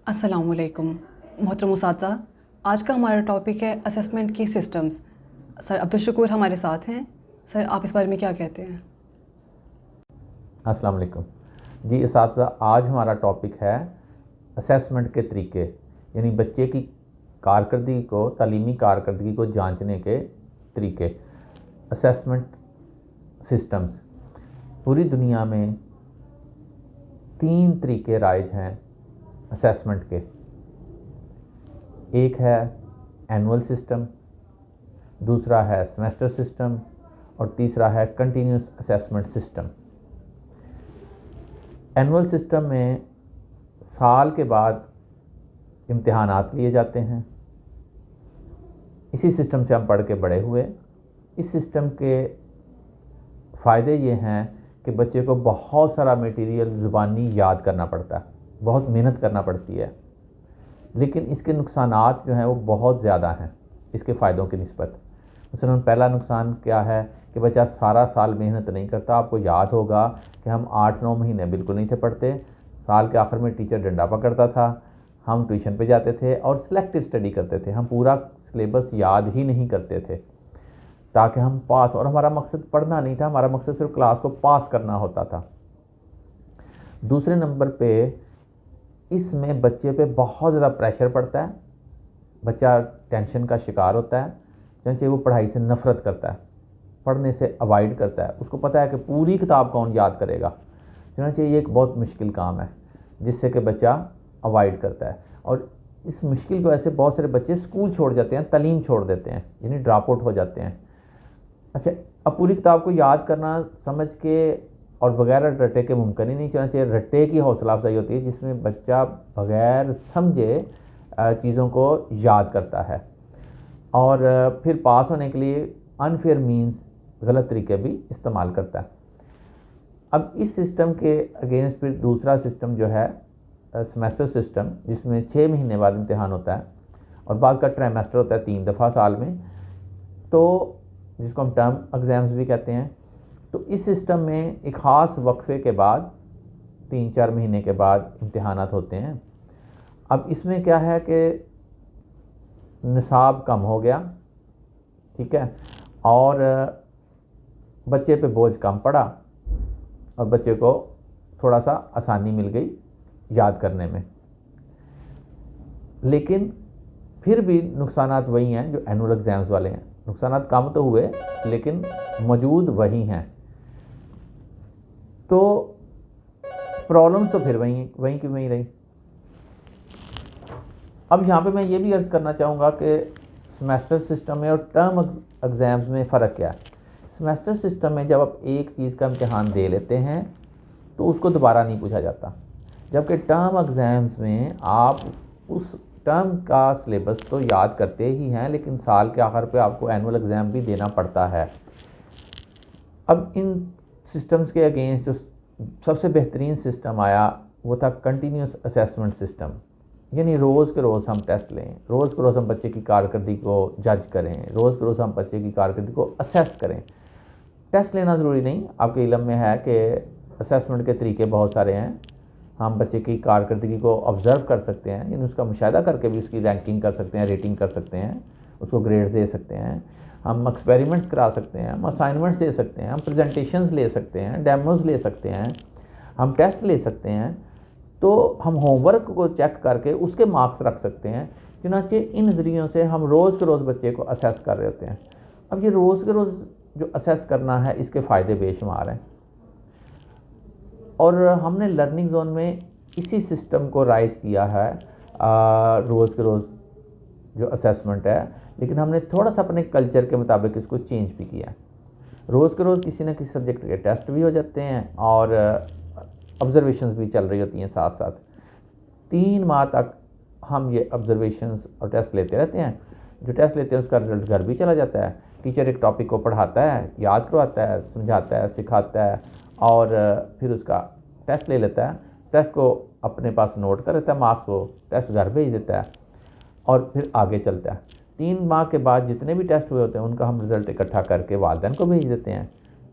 अस्सलामुअलैकुम मोहतरम उस्ताद। आज का हमारा टॉपिक है असेसमेंट की सिस्टम्स। सर अब्दुल शकूर हमारे साथ हैं। सर आप इस बारे में क्या कहते हैं? अस्सलाम वालेकुम जी इसातिज़ा, आज हमारा टॉपिक है असेसमेंट के तरीके, यानी बच्चे की कारकर्दगी को, तालीमी कारकर्दगी को जांचने के तरीके। Assessment systems. पूरी दुनिया में 3 तरीके राइज हैं असेसमेंट के। एक है एनुअल सिस्टम, दूसरा है सेमेस्टर सिस्टम और तीसरा है continuous assessment system. Annual system में साल के बाद इम्तिहानात लिए जाते हैं। इसी सिस्टम से हम पढ़ के बड़े हुए। इस सिस्टम के फ़ायदे ये हैं कि बच्चे को बहुत सारा मटेरियल ज़ुबानी याद करना पड़ता है, बहुत मेहनत करना पड़ती है, लेकिन इसके नुकसानात जो हैं वो बहुत ज़्यादा हैं इसके फ़ायदों की निस्बत। मसलन पहला नुकसान क्या है कि बच्चा सारा साल मेहनत नहीं करता। आपको याद होगा कि हम 8-9 महीने बिल्कुल नहीं थे पढ़ते। साल के आखिर में टीचर डंडा पकड़ता था, हम ट्यूशन पे जाते थे और सिलेक्टिव स्टडी करते थे। हम पूरा सिलेबस याद ही नहीं करते थे ताकि हम पास, और हमारा मकसद पढ़ना नहीं था, हमारा मकसद सिर्फ क्लास को पास करना होता था। दूसरे नंबर पे इसमें बच्चे पे बहुत ज़्यादा प्रेशर पड़ता है। बच्चा टेंशन का शिकार होता है, क्योंकि वो पढ़ाई से नफ़रत करता है, पढ़ने से अवॉइड करता है। उसको पता है कि पूरी किताब कौन याद करेगा, चुनांचे ये एक बहुत मुश्किल काम है जिससे कि बच्चा अवॉइड करता है। और इस मुश्किल को ऐसे बहुत सारे बच्चे स्कूल छोड़ जाते हैं, तालीम छोड़ देते हैं, यानी ड्रॉप आउट हो जाते हैं। अच्छा, अब पूरी किताब को याद करना समझ के और बगैर रट्टे के मुमकिन ही नहीं। चलना चाहिए रट्टे की हौसला अफजाई होती है जिसमें बच्चा बगैर समझे चीज़ों को याद करता है और फिर पास होने के लिए अनफेयर मीन्स, गलत तरीके भी इस्तेमाल करता है। अब इस सिस्टम के अगेंस्ट फिर दूसरा सिस्टम जो है सेमेस्टर सिस्टम, जिसमें 6 महीने बाद इम्तिहान होता है और बाद का ट्राइमेस्टर होता है 3 दफ़ा साल में, तो जिसको हम टर्म एग्ज़ाम्स भी कहते हैं। तो इस सिस्टम में एक ख़ास वक्फे के बाद 3-4 महीने के बाद इम्तिहानात होते हैं। अब इसमें क्या है कि निसाब कम हो गया, ठीक है, और बच्चे पे बोझ कम पड़ा और बच्चे को थोड़ा सा आसानी मिल गई याद करने में। लेकिन फिर भी नुकसानात वही हैं जो एनुअल एग्ज़ाम्स वाले हैं। नुकसानात कम तो हुए लेकिन मौजूद वही हैं। तो प्रॉब्लम्स तो फिर वही की वही रही। अब यहाँ पे मैं ये भी अर्ज़ करना चाहूँगा कि सेमेस्टर सिस्टम में और टर्म एग्ज़ाम्स में फ़र्क क्या है। सेमेस्टर सिस्टम में जब आप एक चीज़ का इम्तिहान दे लेते हैं तो उसको दोबारा नहीं पूछा जाता, जबकि टर्म एग्ज़ाम्स में आप उस टर्म का सिलेबस तो याद करते ही हैं, लेकिन साल के आखिर पे आपको एनुअल एग्ज़ाम भी देना पड़ता है। अब इन सिस्टम्स के अगेंस्ट जो सबसे बेहतरीन सिस्टम आया वो था कंटिन्यूस असेसमेंट सिस्टम, यानी रोज़ के रोज़ हम टेस्ट लें, रोज़ के रोज़ हम बच्चे की कारकर्दगी को जज करें, रोज़ के रोज़ हम बच्चे की कारकर्दगी को असेस करें। टेस्ट लेना ज़रूरी नहीं, आपके इल्म में है कि असेसमेंट के तरीके बहुत सारे हैं। हम बच्चे की कारकर्दगी को ऑब्ज़र्व कर सकते हैं, यानी उसका मुशाहिदा करके भी उसकी रैंकिंग कर सकते हैं, रेटिंग कर सकते हैं, उसको ग्रेड्स दे सकते हैं। हम एक्सपेरिमेंट्स करा सकते हैं, हम असाइनमेंट्स दे सकते हैं, हम प्रेजेंटेशंस ले सकते हैं, डेमोज ले सकते हैं, हम टेस्ट ले सकते हैं। तो हम होमवर्क को चेक करके उसके मार्क्स रख सकते हैं। चुनांचे इन ज़रियों से हम रोज़ के रोज़ बच्चे को असेस कर रहे होते हैं। अब ये रोज़ के रोज़ जो असेस करना है इसके फ़ायदे बेशुमार हैं और हमने लर्निंग जोन में इसी सिस्टम को राइज किया है, रोज़ के रोज़ जो असेसमेंट है, लेकिन हमने थोड़ा सा अपने कल्चर के मुताबिक इसको चेंज भी किया है। रोज़ के रोज़ किसी न किसी सब्जेक्ट के टेस्ट भी हो जाते हैं और ऑब्जर्वेशंस भी चल रही होती हैं साथ साथ। 3 माह तक हम ये ऑब्जर्वेशंस और टेस्ट लेते रहते हैं। जो टेस्ट लेते हैं उसका रिजल्ट घर भी चला जाता है। टीचर एक टॉपिक को पढ़ाता है, याद करवाता है, समझाता है, सिखाता है और फिर उसका टेस्ट ले लेता है। टेस्ट को अपने पास नोट कर लेता है, मार्क्स को टेस्ट घर भेज देता है और फिर आगे चलता है। 3 माह के बाद जितने भी टेस्ट हुए होते हैं उनका हम रिज़ल्ट इकट्ठा करके वालिदैन को भेज देते हैं।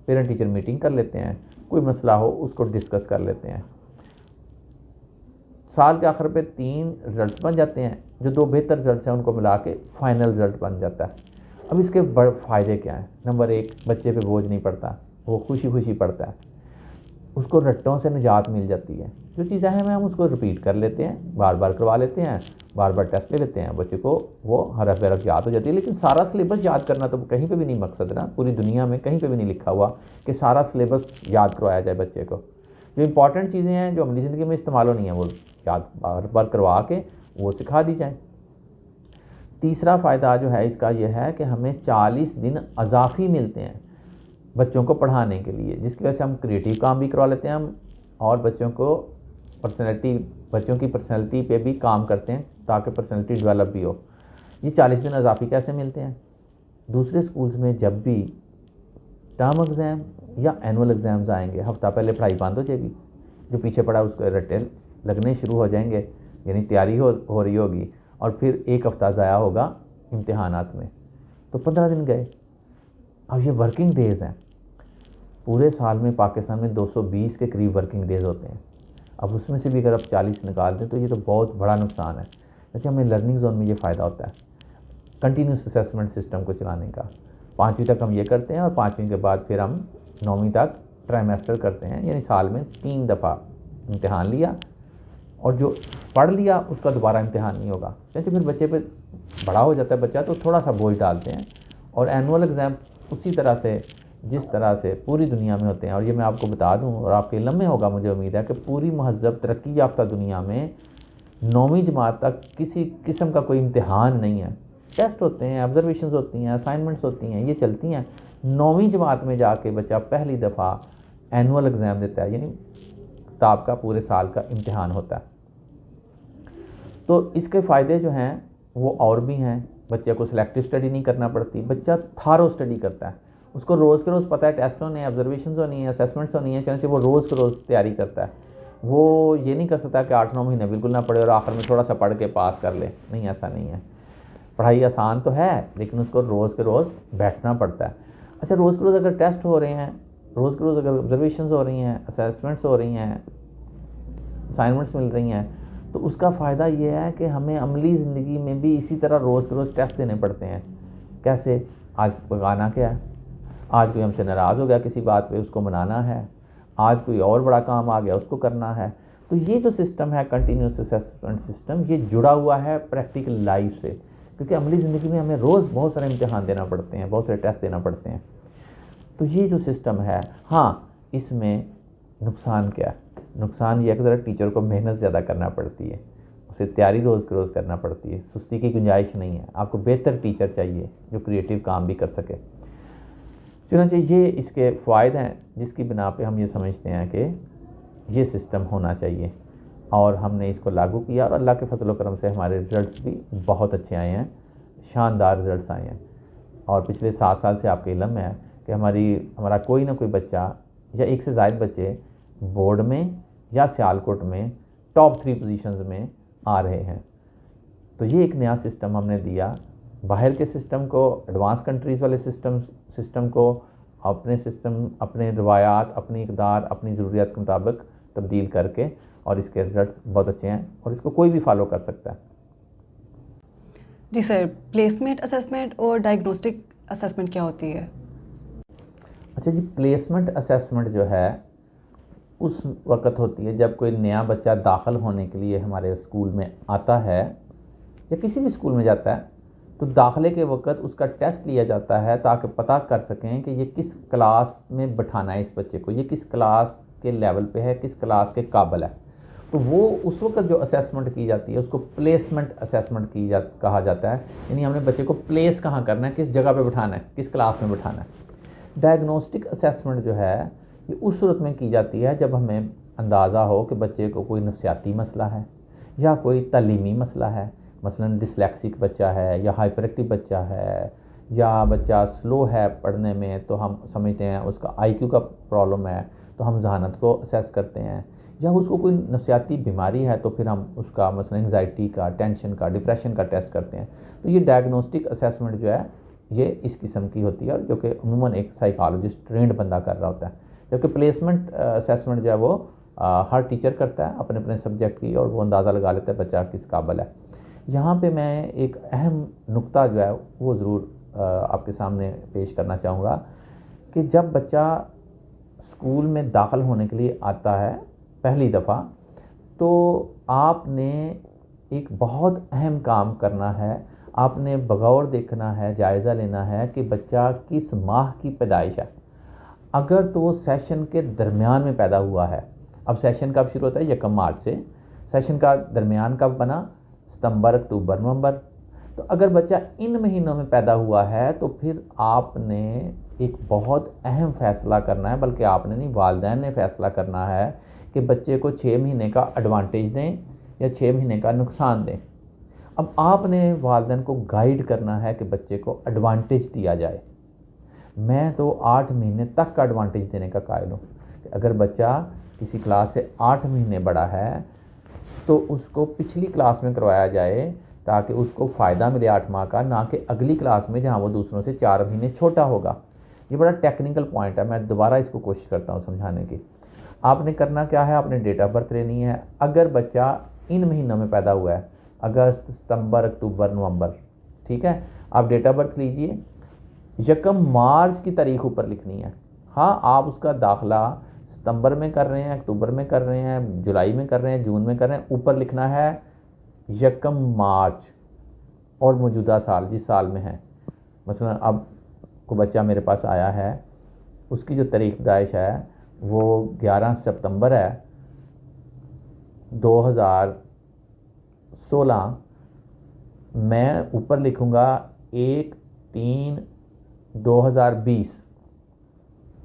पेरेंट टीचर मीटिंग कर लेते हैं, कोई मसला हो उसको डिस्कस कर लेते हैं। साल के आखिर पे 3 रिजल्ट बन जाते हैं, जो 2 बेहतर रिजल्ट हैं उनको मिला के फाइनल रिजल्ट बन जाता है। अब इसके बड़े फ़ायदे क्या हैं? नंबर 1, बच्चे पे बोझ नहीं पड़ता, वो खुशी खुशी पढ़ता है, उसको रट्टों से निजात मिल जाती है। जो चीज़ें हैं हम उसको रिपीट कर लेते हैं, बार बार करवा लेते हैं, बार बार टेस्ट ले लेते हैं, बच्चे को वो हरफ हरफ याद हो जाती है। लेकिन सारा सिलेबस याद करना तो कहीं पे भी नहीं मकसद ना, पूरी दुनिया में कहीं पे भी नहीं लिखा हुआ कि सारा सिलेबस याद करवाया जाए बच्चे को। जो इंपॉर्टेंट चीज़ें हैं जो अगली ज़िंदगी में इस्तेमाल होनी है वो याद बार बार करवा के वो सिखा दी जाए। तीसरा फ़ायदा जो है इसका यह है कि हमें 40 दिन अजाफी मिलते हैं बच्चों को पढ़ाने के लिए, जिसकी वजह से हम क्रिएटिव काम भी करवा लेते हैं हम, और बच्चों की पर्सनैलिटी पे भी काम करते हैं ताकि पर्सनैलिटी डेवलप भी हो। ये 40 दिन अजाफी कैसे मिलते हैं? दूसरे स्कूल्स में जब भी टर्म एग्ज़ाम या एनुअल एग्ज़ाम्स आएंगे, हफ्ता पहले पढ़ाई बंद हो जाएगी, जो पीछे पड़ा उसको रट्टे लगने शुरू हो जाएंगे, यानी तैयारी हो रही होगी, और फिर 1 हफ्ता ज़ाया होगा इम्तिहानात में, तो 15 दिन गए। अब ये वर्किंग डेज़ हैं, पूरे साल में पाकिस्तान में 220 के करीब वर्किंग डेज़ होते हैं। अब उसमें से भी अगर आप 40 निकाल दें तो ये तो बहुत बड़ा नुकसान है। जैसे हमें लर्निंग जोन में ये फ़ायदा होता है कंटिन्यूस असेसमेंट सिस्टम को चलाने का। 5वीं तक हम ये करते हैं और 5वीं के बाद फिर हम 9वीं तक ट्राइमेस्टर करते हैं, यानी साल में 3 दफ़ा इम्तिहान लिया, और जो पढ़ लिया उसका दोबारा इम्तिहान नहीं होगा, क्योंकि फिर बच्चे पे बड़ा हो जाता है बच्चा तो थोड़ा सा बोझ डालते हैं। और एनुअल एग्ज़ाम उसी तरह से जिस तरह से पूरी दुनिया में होते हैं, और ये मैं आपको बता दूं और आपके इल्म में होगा, मुझे उम्मीद है कि पूरी महज़ब तरक्की याफ्ता दुनिया में 9वीं जमात तक किसी किस्म का कोई इम्तिहान नहीं है। टेस्ट होते हैं, ऑब्जर्वेशंस होती हैं, असाइनमेंट्स होती हैं, ये चलती हैं। 9वीं जमात में जाके बच्चा पहली दफ़ा एनुअल एग्ज़ाम देता है, यानी किताब का पूरे साल का इम्तिहान होता है। तो इसके फ़ायदे जो हैं वो और भी हैं। बच्चे को सिलेक्टिव स्टडी नहीं करना पड़ती, बच्चा थारो स्टडी करता है, उसको रोज़ के रोज़ पता है टेस्ट होने हैं, ऑब्जर्वेशंस होनी है, असेसमेंट्स होनी है, क्योंकि वो रोज़ के रोज़ तैयारी करता है। वो ये नहीं कर सकता कि 8-9 महीने बिल्कुल ना पढ़े और आखिर में थोड़ा सा पढ़ के पास कर ले, नहीं, ऐसा नहीं है। पढ़ाई आसान तो है लेकिन उसको रोज़ के रोज़ बैठना पड़ता है। अच्छा, रोज़ के रोज़ अगर टेस्ट हो रहे हैं, रोज़ के रोज़ अगर ऑब्जर्वेशंस हो रही हैं, असेसमेंट्स हो रही हैं, असाइनमेंट्स मिल रही हैं, तो उसका फ़ायदा ये है कि हमें अमली ज़िंदगी में भी इसी तरह रोज़ के रोज़ टेस्ट देने पड़ते हैं। कैसे? आज पकाना क्या है, आज कोई हमसे नाराज़ हो गया किसी बात पे, उसको मनाना है, आज कोई और बड़ा काम आ गया उसको करना है। तो ये जो सिस्टम है कंटिन्यूस असेसमेंट सिस्टम, ये जुड़ा हुआ है प्रैक्टिकल लाइफ से, क्योंकि अमली ज़िंदगी में हमें रोज़ बहुत सारे इम्तिहान देना पड़ते हैं, बहुत सारे टेस्ट देना पड़ते हैं। तो ये जो सिस्टम है, हाँ, इसमें नुकसान क्या है? नुकसान ये है कि ज़रा टीचर को मेहनत ज़्यादा करना पड़ती है, उसे तैयारी रोज़ के रोज़ करना पड़ती है, सुस्ती की गुंजाइश नहीं है। आपको बेहतर टीचर चाहिए जो क्रिएटिव काम भी कर सके। चुनांचे ये इसके फ़ायदे हैं जिसकी बिना पे हम ये समझते हैं कि ये सिस्टम होना चाहिए, और हमने इसको लागू किया और अल्लाह के फजल व करम से हमारे रिज़ल्ट्स भी बहुत अच्छे आए हैं, शानदार रिज़ल्ट्स आए हैं। और पिछले 7 साल से आपके इल्म में है कि हमारा कोई ना कोई बच्चा या 1 से ज़ायद बच्चे बोर्ड में या सियालकोट में टॉप 3 पोजीशंस में आ रहे हैं। तो ये एक नया सिस्टम हमने दिया। बाहर के सिस्टम को, एडवांस कंट्रीज़ वाले सिस्टम को अपने सिस्टम, अपने रवायात, अपनी इक़दार, अपनी ज़रूरियात के मुताबिक तब्दील करके, और इसके रिज़ल्ट बहुत अच्छे हैं और इसको कोई भी फॉलो कर सकता है। जी सर, प्लेसमेंट असेसमेंट और डायग्नोस्टिक असेसमेंट क्या होती है? अच्छा जी, प्लेसमेंट असेसमेंट जो है उस वक़्त होती है जब कोई नया बच्चा दाखिल होने के लिए हमारे स्कूल में आता है या किसी भी स्कूल में जाता है, तो दाखिले के वक़्त उसका टेस्ट लिया जाता है ताकि पता कर सकें कि ये किस क्लास में बैठाना है इस बच्चे को, ये किस क्लास के लेवल पे है, किस क्लास के काबिल है। तो वो उस वक्त जो असेसमेंट की जाती है उसको प्लेसमेंट असेसमेंट कहा जाता है, यानी हमने बच्चे को प्लेस कहाँ करना है, किस जगह पे बैठाना है, किस क्लास में बैठाना है। डायग्नोस्टिक असेसमेंट जो है ये उस सूरत में की जाती है जब हमें अंदाज़ा हो कि बच्चे को कोई नफ्सियाती मसला है या कोई तालीमी मसला है, मसलन डिसलेक्सिक बच्चा है या हाइपर एक्टिव बच्चा है या बच्चा स्लो है पढ़ने में, तो हम समझते हैं उसका IQ का प्रॉब्लम है, तो हम जहानत को असेस करते हैं, या उसको कोई नफ्सियाती बीमारी है तो फिर हम उसका मसलन एंग्जाइटी का, टेंशन का, डिप्रेशन का टेस्ट करते हैं। तो ये डायग्नोस्टिक असेसमेंट जो है ये इस किस्म की होती है, जो कि अमूमन एक साइकोलॉजिस्ट ट्रेंड बंदा कर रहा होता है, जबकि प्लेसमेंट असेसमेंट जो है वो हर टीचर करता है अपने अपने सब्जेक्ट की, और वो अंदाज़ा लगा लेता है बच्चा किस काबिल है। यहाँ पे मैं एक अहम नुक्ता जो है वो ज़रूर आपके सामने पेश करना चाहूँगा कि जब बच्चा स्कूल में दाखिल होने के लिए आता है पहली दफ़ा, तो आपने एक बहुत अहम काम करना है। आपने बगौर देखना है, जायज़ा लेना है कि बच्चा किस माह की पैदाइश है। अगर तो वो सेशन के दरमियान में पैदा हुआ है, अब सेशन कब शुरू होता है? 1 मार्च से। सेशन का दरमियान कब बना? सितंबर, अक्टूबर, नवंबर। तो अगर बच्चा इन महीनों में पैदा हुआ है तो फिर आपने एक बहुत अहम फ़ैसला करना है, बल्कि आपने नहीं, वालिदैन ने फ़ैसला करना है कि बच्चे को 6 महीने का एडवांटेज दें या 6 महीने का नुकसान दें। अब आपने वालिदैन को गाइड करना है कि बच्चे को एडवांटेज दिया जाए। मैं तो 8 महीने तक का एडवांटेज देने का कायल हूँ। अगर बच्चा किसी क्लास से 8 महीने बड़ा है तो उसको पिछली क्लास में करवाया जाए ताकि उसको फ़ायदा मिले 8 माह का, ना कि अगली क्लास में जहाँ वो दूसरों से 4 महीने छोटा होगा। ये बड़ा टेक्निकल पॉइंट है, मैं दोबारा इसको कोशिश करता हूँ समझाने की। आपने करना क्या है? आपने डेट ऑफ बर्थ लेनी है। अगर बच्चा इन महीनों में पैदा हुआ है, अगस्त, सितंबर, अक्टूबर, नवंबर, ठीक है, आप डेट ऑफ बर्थ लीजिए। 1 मार्च की तारीख ऊपर लिखनी है। हाँ, आप उसका दाखिला सितंबर में कर रहे हैं, अक्टूबर में कर रहे हैं, जुलाई में कर रहे हैं, जून में कर रहे हैं, ऊपर लिखना है 1 मार्च और मौजूदा साल जिस साल में है। मसलन अब को बच्चा मेरे पास आया है, उसकी जो तारीख पैदाइश है वो 11 सितंबर है 2016। मैं ऊपर लिखूँगा 1/3/2020,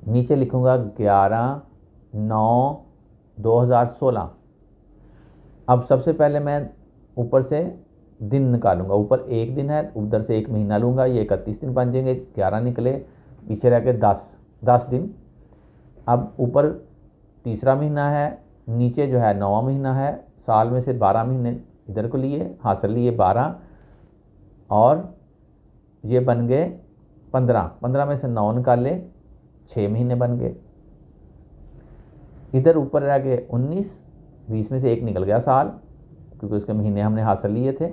नीचे लिखूँगा 11/9/2016। अब सबसे पहले मैं ऊपर से दिन निकालूंगा। ऊपर 1 दिन है, उधर से 1 महीना लूँगा, ये 31 दिन बन जाएंगे। 11 निकले, पीछे रह के 10 दिन। अब ऊपर तीसरा महीना है, नीचे जो है 9वां महीना है। साल में से 12 महीने इधर को लिए, हासिल लिए 12, और ये बन गए 15। 15 में से 9 निकाले, 6 महीने बन गए। इधर ऊपर रह गए 19, 20 में से 1 निकल गया साल, क्योंकि उसके महीने हमने हासिल लिए थे।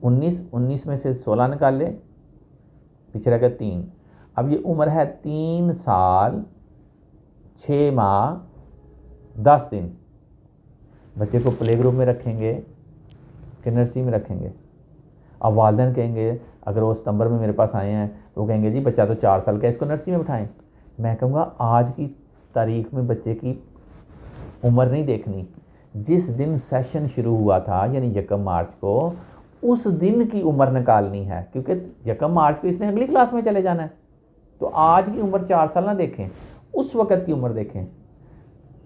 19 में से 16 निकाले, पीछे रह गया 3। अब ये उम्र है 3 साल 6 माह 10 दिन। बच्चे को प्ले ग्रुप में रखेंगे कि नर्सरी में रखेंगे? अब वालिदैन कहेंगे, अगर वो सितंबर में मेरे पास आए हैं तो वो कहेंगे जी बच्चा तो 4 साल का है, इसको नर्सरी में बिठाएं। मैं कहूँगा आज की तारीख में बच्चे की उम्र नहीं देखनी, जिस दिन सेशन शुरू हुआ था यानी 1 मार्च को, उस दिन की उम्र निकालनी है, क्योंकि 1 मार्च को इसने अगली क्लास में चले जाना है। तो आज की उम्र 4 साल ना देखें, उस वक़्त की उम्र देखें।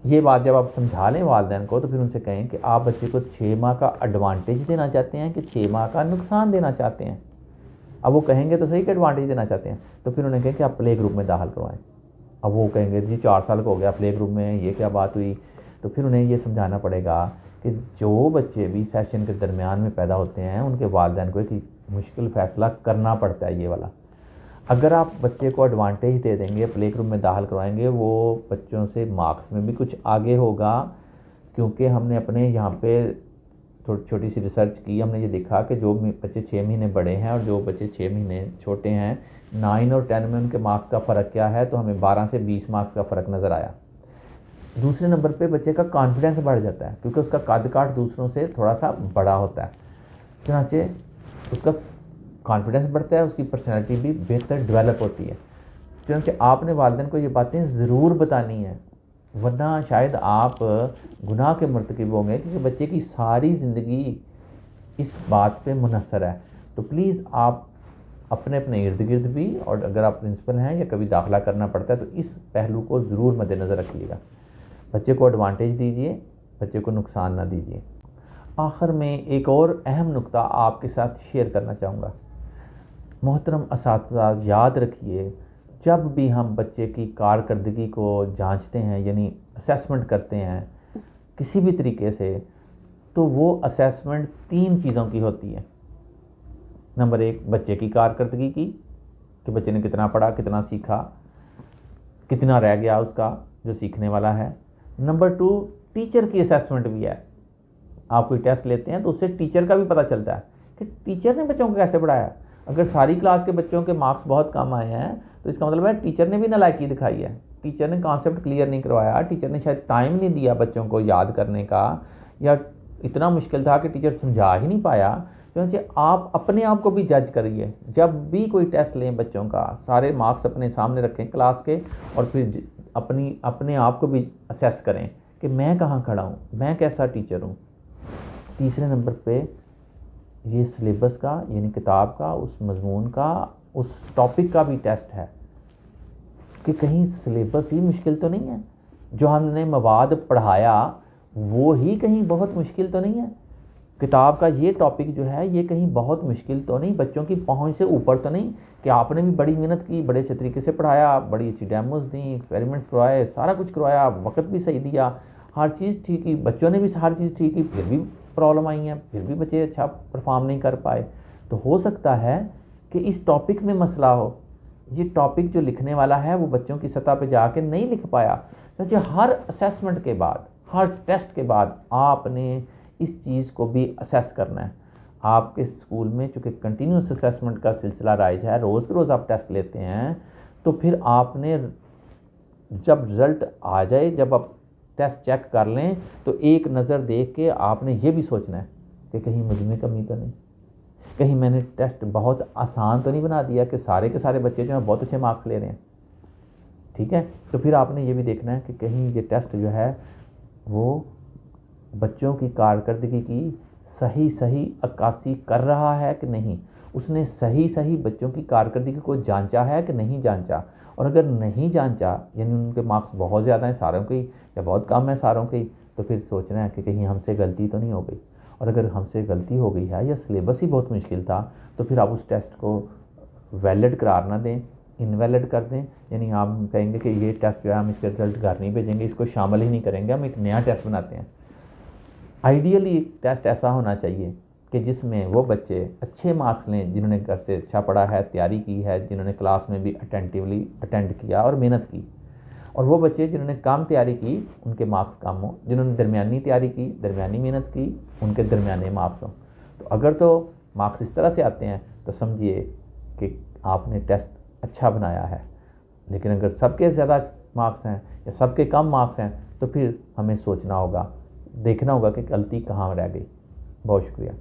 ये बात जब आप समझा लें वालिदैन को, तो फिर उनसे कहें कि आप बच्चे को 6 माह का एडवांटेज देना चाहते हैं कि 6 माह का नुकसान देना चाहते हैं। अब वो कहेंगे तो सही कि एडवांटेज देना चाहते हैं, तो फिर उन्हें कहें कि आप प्ले ग्रुप में दाखिल करवाएं। अब वो कहेंगे जी 4 साल का हो गया, प्ले ग्रुप में ये क्या बात हुई? तो फिर उन्हें ये समझाना पड़ेगा कि जो बच्चे भी सेशन के दरमियान में पैदा होते हैं उनके वालिदैन को एक मुश्किल फ़ैसला करना पड़ता है, ये वाला। अगर आप बच्चे को एडवांटेज दे देंगे, प्ले ग्रुप में दाखिल करवाएंगे, वो बच्चों से मार्क्स में भी कुछ आगे होगा, क्योंकि हमने अपने यहाँ पे छोटी सी रिसर्च की। हमने ये देखा कि जो बच्चे 6 महीने बड़े हैं और जो बच्चे 6 महीने छोटे हैं, 9 और 10 में उनके मार्क्स का फ़र्क क्या है, तो हमें 12 से 20 मार्क्स का फ़र्क नज़र आया। दूसरे नंबर पे बच्चे का कॉन्फिडेंस बढ़ जाता है, क्योंकि उसका कद काठ दूसरों से थोड़ा सा बड़ा होता है, चुनाचे उसका कॉन्फिडेंस बढ़ता है, उसकी पर्सनैलिटी भी बेहतर डेवलप होती है। क्योंकि आपने वालिदैन को ये बातें ज़रूर बतानी है, वरना शायद आप गुनाह के मर्तकब होंगे, क्योंकि बच्चे की सारी ज़िंदगी इस बात पे मुनहसर है। तो प्लीज़ आप अपने अपने इर्द गिर्द भी, और अगर आप प्रिंसिपल हैं या कभी दाखिला करना पड़ता है तो इस पहलू को ज़रूर मद्देनज़र रखिएगा। बच्चे को एडवांटेज दीजिए, बच्चे को नुकसान ना दीजिए। आखिर में एक और अहम नुक्ता आपके साथ शेयर करना चाहूँगा। मोहतरम असातिज़ा, याद रखिए, जब भी हम बच्चे की कारकर्दगी को जांचते हैं यानी असेसमेंट करते हैं किसी भी तरीके से, तो वो असेसमेंट 3 चीज़ों की होती है। नंबर 1 बच्चे की कारकर्दगी की, कि बच्चे ने कितना पढ़ा, कितना सीखा, कितना रह गया उसका जो सीखने वाला है। नंबर 2 टीचर की असेसमेंट भी है। आप कोई टेस्ट लेते हैं तो उससे टीचर का भी पता चलता है कि टीचर ने बच्चों को कैसे पढ़ाया। अगर सारी क्लास के बच्चों के मार्क्स बहुत कम आए हैं तो इसका मतलब है टीचर ने भी नालायकी दिखाई है, टीचर ने कॉन्सेप्ट क्लियर नहीं करवाया, टीचर ने शायद टाइम नहीं दिया बच्चों को याद करने का, या इतना मुश्किल था कि टीचर समझा ही नहीं पाया। क्योंकि आप अपने आप को भी जज करिए। जब भी कोई टेस्ट लें बच्चों का, सारे मार्क्स अपने सामने रखें क्लास के, और फिर अपने आप को भी असेस करें कि मैं कहाँ खड़ा हूँ, मैं कैसा टीचर हूँ। तीसरे नंबर पे ये सिलेबस का, यानी किताब का, उस मजमून का, उस टॉपिक का भी टेस्ट है कि कहीं सिलेबस ही मुश्किल तो नहीं है, जो हमने मवाद पढ़ाया वो ही कहीं बहुत मुश्किल तो नहीं है, किताब का ये टॉपिक जो है ये कहीं बहुत मुश्किल तो नहीं, बच्चों की पहुंच से ऊपर तो नहीं, कि आपने भी बड़ी मेहनत की, बड़े अच्छे तरीके से पढ़ाया, बड़ी अच्छी डेमोज दी, एक्सपेरिमेंट्स करवाए, सारा कुछ करवाया, वक्त भी सही दिया, हर चीज़ ठीक की, बच्चों ने भी हर चीज़ ठीक की, फिर भी प्रॉब्लम आई हैं, फिर भी बच्चे अच्छा परफॉर्म नहीं कर पाए। तो हो सकता है कि इस टॉपिक में मसला हो, ये टॉपिक जो लिखने वाला है वो बच्चों की सतह पे जाके नहीं लिख पाया। क्योंकि हर असेसमेंट के बाद, हर टेस्ट के बाद आपने इस चीज़ को भी असेस करना है। आपके स्कूल में चूँकि कंटिन्यूस असेसमेंट का सिलसिला राइज है, रोज़ के रोज़ आप टेस्ट लेते हैं, तो फिर आपने जब रिज़ल्ट आ जाए, जब आप टेस्ट चेक कर लें, तो एक नज़र देख के आपने ये भी सोचना है कि कहीं मुझ में कमी तो नहीं, कहीं मैंने टेस्ट बहुत आसान तो नहीं बना दिया कि सारे के सारे बच्चे जो हैं बहुत अच्छे मार्क्स ले रहे हैं। ठीक है, तो फिर आपने ये भी देखना है कि कहीं ये टेस्ट जो है वो बच्चों की कारकर्दगी की सही अक्कासी कर रहा है कि नहीं, उसने सही बच्चों की कारकर्दगी को जांचा है कि नहीं जांचा। और अगर नहीं जांचा, यानी उनके मार्क्स बहुत ज़्यादा हैं सारों के या बहुत कम है सारों के, तो फिर सोचना है कि कहीं हमसे गलती तो नहीं हो गई। और अगर हमसे गलती हो गई है या सिलेबस ही बहुत मुश्किल था, तो फिर आप उस टेस्ट को वैलिड करार ना दें, इनवैलिड कर दें। यानी आप कहेंगे कि ये टेस्ट जो है हम इसके रिजल्ट घर नहीं भेजेंगे, इसको शामिल ही नहीं करेंगे, हम एक नया टेस्ट बनाते हैं। आइडियली एक टेस्ट ऐसा होना चाहिए कि जिसमें वो बच्चे अच्छे मार्क्स लें जिन्होंने घर से अच्छा पढ़ा है, तैयारी की है, जिन्होंने क्लास में भी अटेंटिवली अटेंड किया और मेहनत की। और वो बच्चे जिन्होंने कम तैयारी की उनके मार्क्स कम हों, जिन्होंने दरमियानी तैयारी की, दरमियानी मेहनत की, उनके दरमियाने मार्क्स हों। तो अगर तो मार्क्स इस तरह से आते हैं तो समझिए कि आपने टेस्ट अच्छा बनाया है। लेकिन अगर सबके ज़्यादा मार्क्स हैं या सबके कम मार्क्स हैं, तो फिर हमें सोचना होगा, देखना होगा कि गलती कहाँ रह गई। बहुत शुक्रिया।